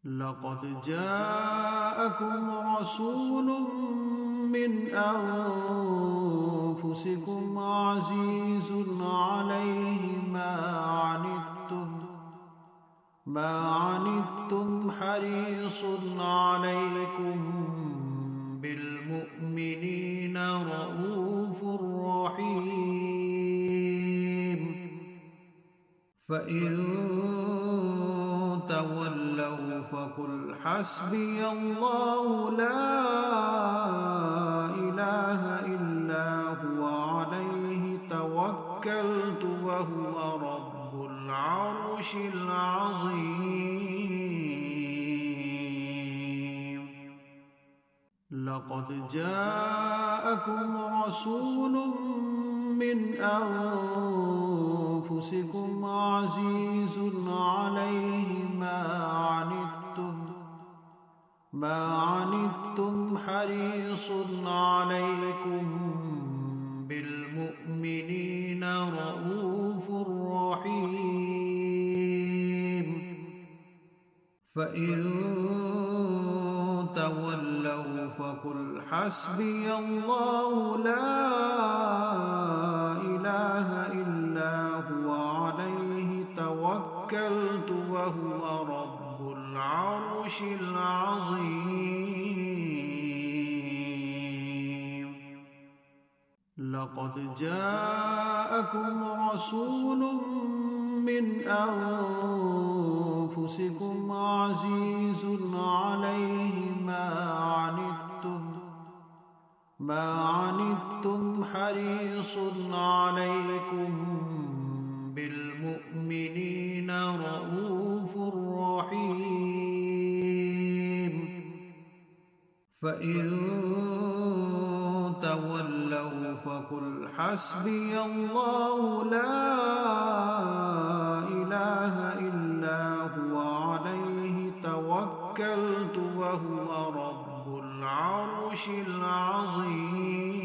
لقد جاءكم رسول من أنفسكم عزيز عليه ما عنتم حريص عليكم بالمؤمنين رءوف رحيم. فإن تولوا فقل حسبي الله لا إله إلا هو عليه توكلت وهو رب العرش العظيم. لقد جاءكم رسول من أنفسكم عزيز عليه ما عنتم حريص عليكم بالمؤمنين رءوف رحيم. فإن تولوا فقل حسبي الله لا إله إلا هو عليه توكلت وهو رب العرش العظيم. لقد جاءكم رسول من أنفسكم عزيز عليه ما عنتم حريص عليكم بالمؤمنين رءوف رحيم. فإن تولوا فقل حسبي الله لا إله إلا هو عليه توكلت وهو رب العرش العظيم.